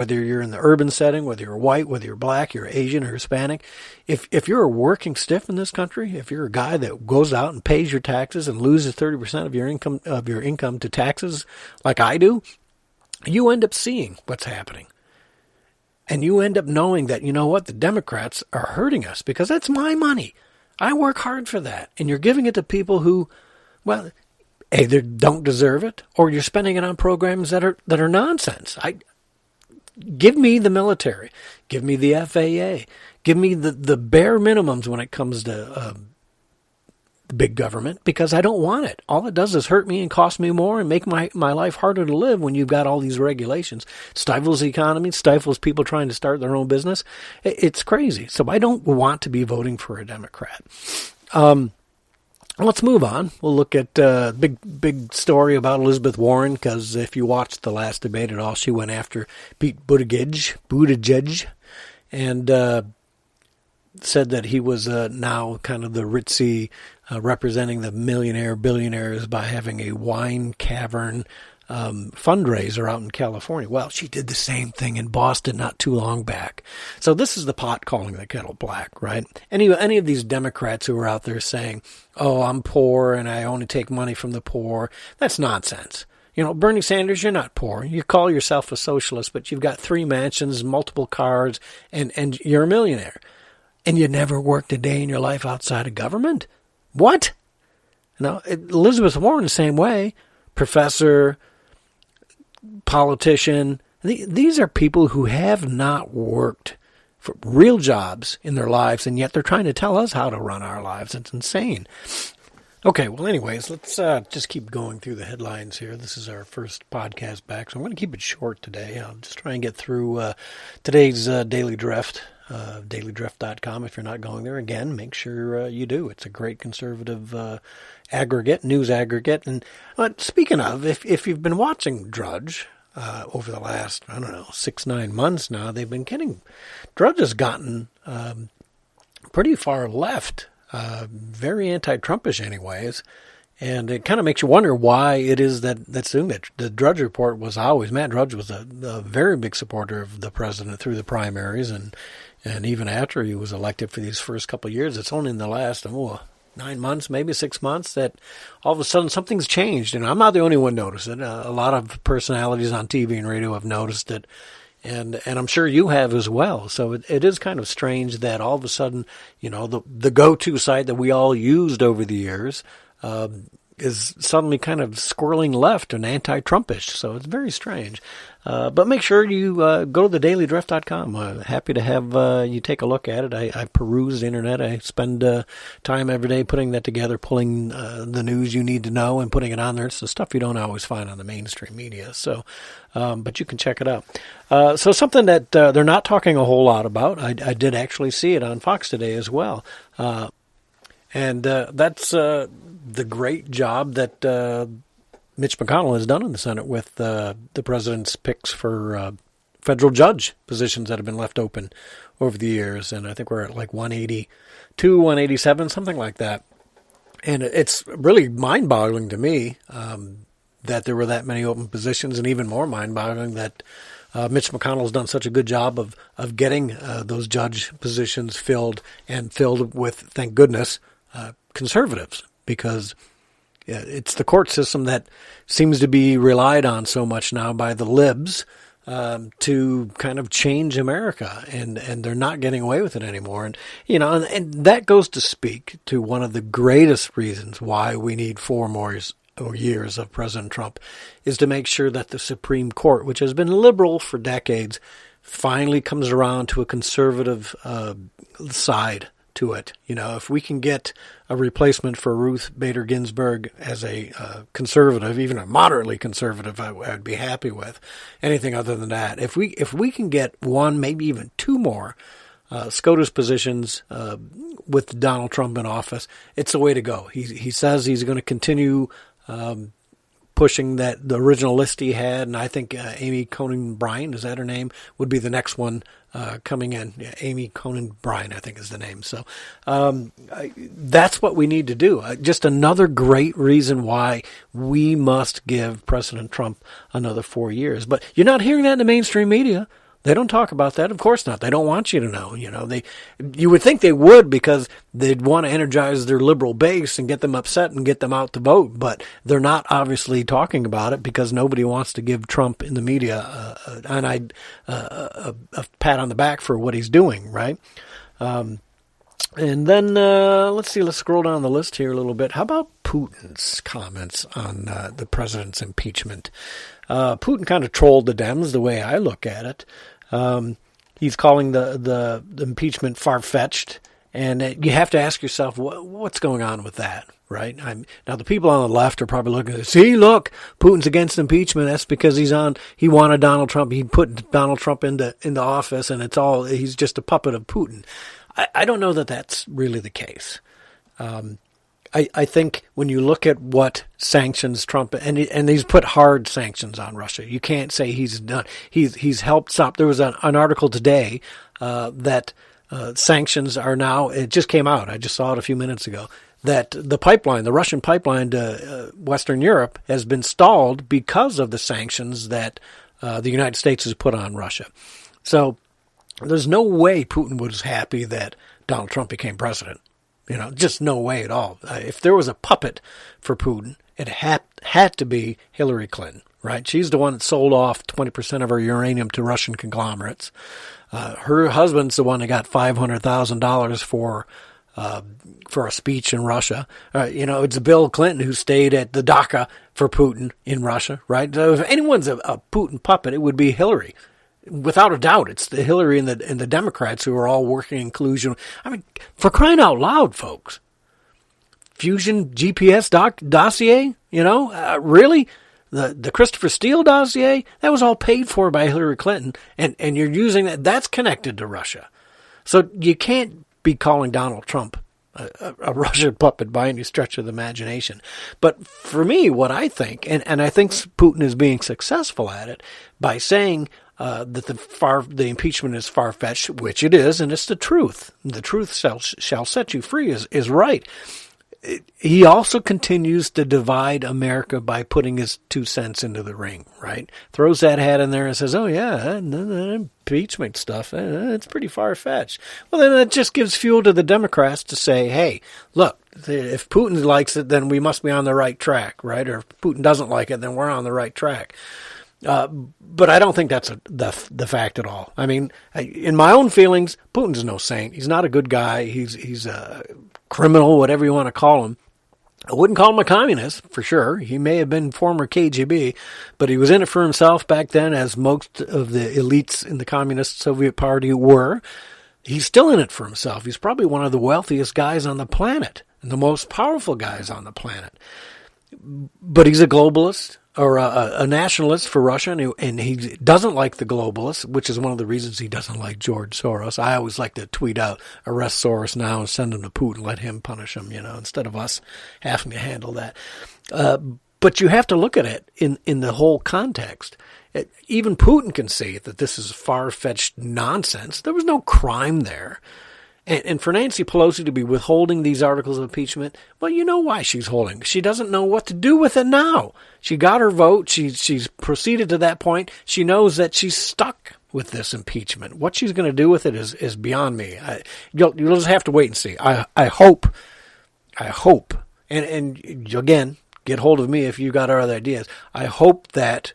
whether you're in the urban setting, whether you're white, whether you're black, you're Asian or Hispanic. If you're a working stiff in this country, if you're a guy that goes out and pays your taxes and loses 30% of your income to taxes like I do, you end up seeing what's happening. And you end up knowing that, you know what, the Democrats are hurting us because that's my money. I work hard for that. And you're giving it to people who, well, either don't deserve it or you're spending it on programs that are nonsense. Give me the military. Give me the FAA. Give me the bare minimums when it comes to big government, because I don't want it. All it does is hurt me and cost me more and make my life harder to live when you've got all these regulations. It stifles the economy, stifles people trying to start their own business. It's crazy. So I don't want to be voting for a Democrat. Let's move on. We'll look at big story about Elizabeth Warren, because if you watched the last debate at all, she went after Pete Buttigieg, and said that he was now kind of the ritzy, representing the billionaires by having a wine cavern fundraiser out in California. Well, she did the same thing in Boston not too long back. So this is the pot calling the kettle black, right? Any of these Democrats who are out there saying, oh, I'm poor and I only take money from the poor, that's nonsense. You know, Bernie Sanders, you're not poor. You call yourself a socialist, but you've got 3 mansions, multiple cars, and you're a millionaire. And you never worked a day in your life outside of government? What? Now, Elizabeth Warren the same way. Professor, politician. These are people who have not worked for real jobs in their lives, and yet they're trying to tell us how to run our lives. It's insane. Okay, well, anyways, let's just keep going through the headlines here. This is our first podcast back, so I'm going to keep it short today. I'll just try and get through today's Daily Drift. DailyDrift.com. If you're not going there, again, make sure you do. It's a great conservative news aggregate. And speaking of, if you've been watching Drudge over the last, 6-9 months now, they've been getting, Drudge has gotten pretty far left, very anti-Trumpish anyways. And it kind of makes you wonder why it is that's doing that. The Drudge Report was always, Matt Drudge was a very big supporter of the president through the primaries, and even after he was elected for these first couple of years. It's only in the last 9 months, maybe 6 months, that all of a sudden something's changed. And I'm not the only one noticed it. A lot of personalities on TV and radio have noticed it, and I'm sure you have as well. So it is kind of strange that all of a sudden, the go-to site that we all used over the years is suddenly kind of squirreling left and anti-Trumpish. So it's very strange. But make sure you go to thedailydrift.com. Happy to have you take a look at it. I peruse the internet. I spend time every day putting that together, pulling the news you need to know and putting it on there. It's the stuff you don't always find on the mainstream media. So, but you can check it out. So something that they're not talking a whole lot about, I did actually see it on Fox today as well. And that's the great job that Mitch McConnell has done in the Senate with the president's picks for federal judge positions that have been left open over the years. And I think we're at like 182, 187, something like that. And it's really mind-boggling to me that there were that many open positions, and even more mind-boggling that Mitch McConnell's done such a good job of getting those judge positions filled, and filled with, thank goodness, conservatives, because it's the court system that seems to be relied on so much now by the libs to kind of change America, and they're not getting away with it anymore. And and that goes to speak to one of the greatest reasons why we need 4 more years of President Trump, is to make sure that the Supreme Court, which has been liberal for decades, finally comes around to a conservative side to it. If we can get a replacement for Ruth Bader Ginsburg as a conservative, even a moderately conservative, I would be happy with. Anything other than that, if we can get 1, maybe even 2 more SCOTUS positions with Donald Trump in office, it's the way to go. He says he's going to continue pushing that the original list he had, and I think Amy Coney Bryan, is that her name, would be the next one coming in. Yeah, Amy Coney Bryan, I think, is the name. So that's what we need to do. Just another great reason why we must give President Trump another 4 years. But you're not hearing that in the mainstream media. They don't talk about that. Of course not. They don't want you to know. You would think they would, because they'd want to energize their liberal base and get them upset and get them out to vote. But they're not obviously talking about it because nobody wants to give Trump in the media a pat on the back for what he's doing, right? And then, let's scroll down the list here a little bit. How about Putin's comments on the president's impeachment? Putin kind of trolled the Dems the way I look at it. He's calling the impeachment far-fetched, and you have to ask yourself, what's going on with that, right? Now, the people on the left are probably looking at, see, look, Putin's against impeachment. That's because he wanted Donald Trump. He put Donald Trump into office, and he's just a puppet of Putin. I don't know that that's really the case. I think when you look at what sanctions Trump, and he's put hard sanctions on Russia, you can't say he's done. He's helped stop. There was an article today that sanctions are now. It just came out. I just saw it a few minutes ago. That the Russian pipeline to Western Europe has been stalled because of the sanctions that the United States has put on Russia. So there's no way Putin was happy that Donald Trump became president. Just no way at all. If there was a puppet for Putin, it had to be Hillary Clinton, right? She's the one that sold off 20% of her uranium to Russian conglomerates. Her husband's the one that got $500,000 for a speech in Russia. It's Bill Clinton who stayed at the dacha for Putin in Russia, right? So if anyone's a Putin puppet, it would be Hillary. Without a doubt, it's the Hillary and the Democrats who are all working in collusion. I mean, for crying out loud, folks. Fusion GPS dossier, really? The Christopher Steele dossier, that was all paid for by Hillary Clinton, and you're using that. That's connected to Russia. So you can't be calling Donald Trump a Russian puppet by any stretch of the imagination. But for me, what I think, and I think Putin is being successful at it by saying that the impeachment is far-fetched, which it is, and it's the truth. The truth shall set you free is right. He also continues to divide America by putting his 2 cents into the ring, right? Throws that hat in there and says, oh, yeah, impeachment stuff, it's pretty far-fetched. Well, then that just gives fuel to the Democrats to say, hey, look, if Putin likes it, then we must be on the right track, right? Or if Putin doesn't like it, then we're on the right track. But I don't think that's the fact at all. I mean, in my own feelings, Putin's no saint. He's not a good guy. He's a criminal, whatever you want to call him. I wouldn't call him a communist, for sure. He may have been former KGB, but he was in it for himself back then, as most of the elites in the Communist Soviet Party were. He's still in it for himself. He's probably one of the wealthiest guys on the planet and the most powerful guys on the planet. But he's a globalist, or a nationalist for Russia, and he doesn't like the globalists, which is one of the reasons he doesn't like George Soros. I always like to tweet out, arrest Soros now and send him to Putin, let him punish him, instead of us having to handle that. But you have to look at it in the whole context. Even Putin can see that this is far-fetched nonsense. There was no crime there. And for Nancy Pelosi to be withholding these articles of impeachment, well, you know why she's holding. She doesn't know what to do with it now. She got her vote. She's proceeded to that point. She knows that she's stuck with this impeachment. What she's going to do with it is beyond me. You'll just have to wait and see. I hope, and again, get hold of me if you got other ideas. I hope that...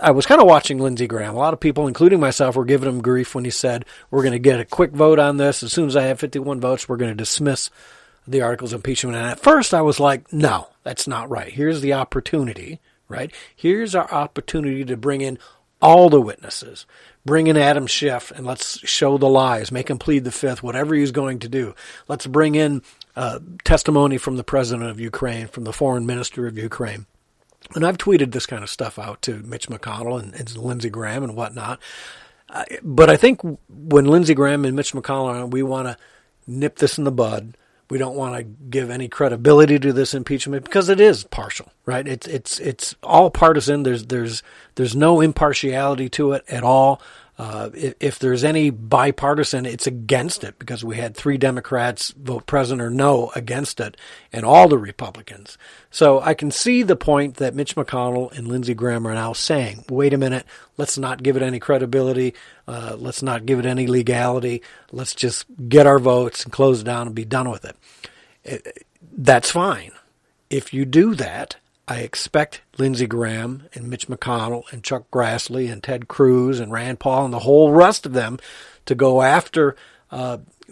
I was kind of watching Lindsey Graham. A lot of people, including myself, were giving him grief when he said, we're going to get a quick vote on this. As soon as I have 51 votes, we're going to dismiss the articles of impeachment. And at first I was like, no, that's not right. Here's the opportunity, right? Here's our opportunity to bring in all the witnesses. Bring in Adam Schiff and let's show the lies. Make him plead the fifth, whatever he's going to do. Let's bring in testimony from the president of Ukraine, from the foreign minister of Ukraine. And I've tweeted this kind of stuff out to Mitch McConnell and Lindsey Graham and whatnot. But I think when Lindsey Graham and Mitch McConnell, we want to nip this in the bud. We don't want to give any credibility to this impeachment because it is partial, right? It's all partisan. There's no impartiality to it at all. If there's any bipartisan, it's against it, because we had 3 Democrats vote president or no against it, and all the Republicans. So I can see the point that Mitch McConnell and Lindsey Graham are now saying, wait a minute, let's not give it any credibility. Let's not give it any legality. Let's just get our votes and close it down and be done with it. That's fine. If you do that, I expect Lindsey Graham and Mitch McConnell and Chuck Grassley and Ted Cruz and Rand Paul and the whole rest of them to go after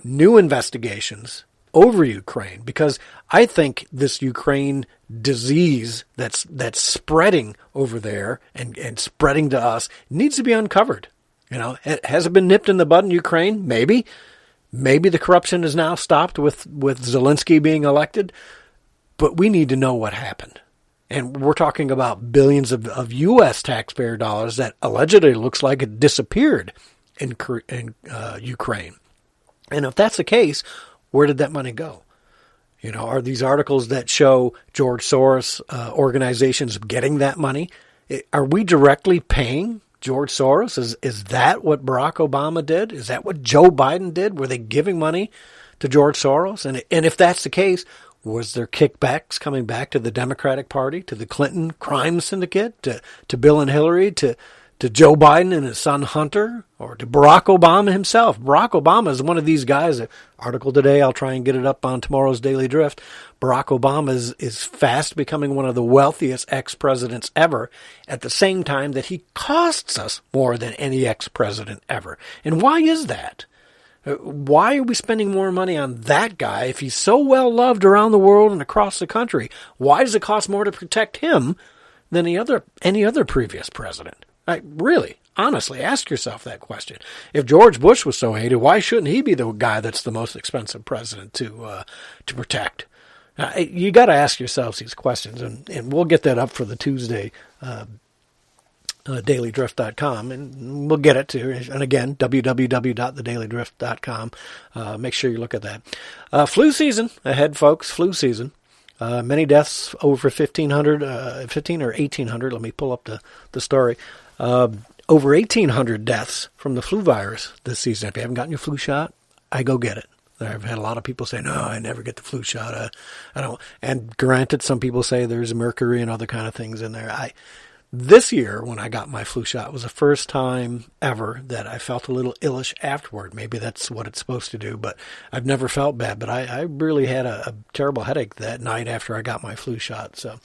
new investigations over Ukraine, because I think this Ukraine disease that's spreading over there and spreading to us needs to be uncovered. Has it been nipped in the bud in Ukraine? Maybe. Maybe the corruption is now stopped with Zelensky being elected, but we need to know what happened. And we're talking about billions of U.S. taxpayer dollars that allegedly looks like it disappeared in Ukraine. And if that's the case, where did that money go? Are these articles that show George Soros organizations getting that money? Are we directly paying George Soros? Is that what Barack Obama did? Is that what Joe Biden did? Were they giving money to George Soros? And if that's the case, was there kickbacks coming back to the Democratic Party, to the Clinton crime syndicate, to Bill and Hillary, to Joe Biden and his son Hunter, or to Barack Obama himself? Barack Obama is one of these guys. An article today, I'll try and get it up on tomorrow's Daily Drift. Barack Obama is fast becoming one of the wealthiest ex-presidents ever, at the same time that he costs us more than any ex-president ever. And why is that? Why are we spending more money on that guy if he's so well loved around the world and across the country? Why does it cost more to protect him than any other previous president? Really, honestly, ask yourself that question. If George Bush was so hated, why shouldn't he be the guy that's the most expensive president to protect? You got to ask yourselves these questions, and we'll get that up for the Tuesday dailydrift.com, and we'll get it to, and again, www.thedailydrift.com. Make sure you look at that. Flu season ahead, folks, flu season. Many deaths, over 1,500, 15 or 1,800. Let me pull up the story. Over 1,800 deaths from the flu virus this season. If you haven't gotten your flu shot, I go get it. I've had a lot of people say, no, I never get the flu shot. I don't. And granted, some people say there's mercury and other kind of things in there. This year, when I got my flu shot, was the first time ever that I felt a little illish afterward. Maybe that's what it's supposed to do, but I've never felt bad. But I really had a terrible headache that night after I got my flu shot. So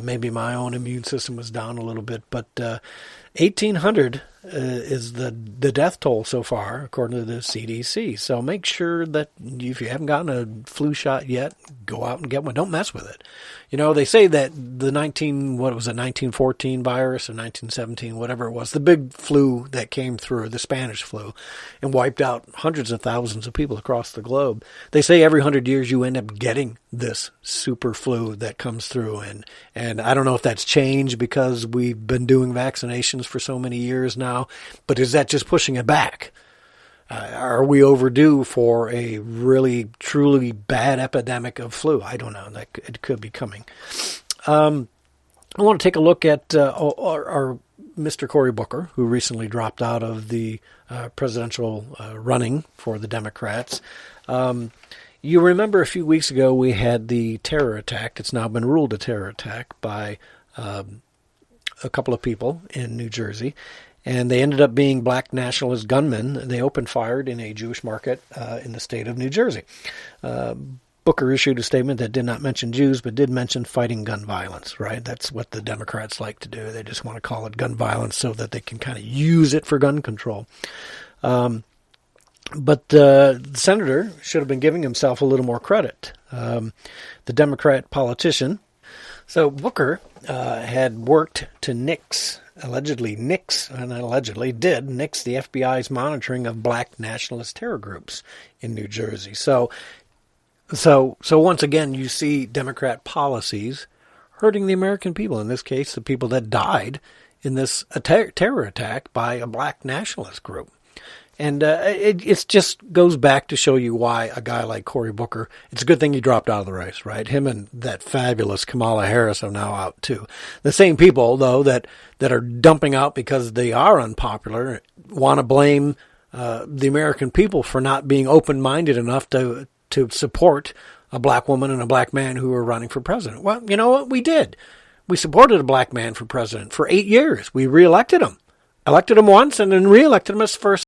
maybe my own immune system was down a little bit. But 1,800 is the death toll so far, according to the CDC. So make sure that if you haven't gotten a flu shot yet, go out and get one. Don't mess with it. They say that the 1914 virus or 1917, whatever it was, the big flu that came through, the Spanish flu, and wiped out hundreds of thousands of people across the globe. They say every 100 years you end up getting this super flu that comes through. And I don't know if that's changed because we've been doing vaccinations for so many years now, but is that just pushing it back? Are we overdue for a really, truly bad epidemic of flu? I don't know. It could be coming. I want to take a look at our Mr. Cory Booker, who recently dropped out of the presidential running for the Democrats. You remember a few weeks ago we had the terror attack. It's now been ruled a terror attack by a couple of people in New Jersey. And they ended up being black nationalist gunmen. They opened fire in a Jewish market in the state of New Jersey. Booker issued a statement that did not mention Jews, but did mention fighting gun violence, right? That's what the Democrats like to do. They just want to call it gun violence so that they can kind of use it for gun control. But the senator should have been giving himself a little more credit. The Democrat politician. So Booker had worked to nix the FBI's monitoring of black nationalist terror groups in New Jersey. So once again, you see Democrat policies hurting the American people. In this case, the people that died in this terror attack by a black nationalist group. And it just goes back to show you why a guy like Cory Booker, it's a good thing he dropped out of the race, right? Him and that fabulous Kamala Harris are now out too. The same people, though, that are dumping out because they are unpopular want to blame the American people for not being open-minded enough to support a black woman and a black man who were running for president. Well, you know what? We did. We supported a black man for president for 8 years. We reelected him. Elected him once and then reelected him as first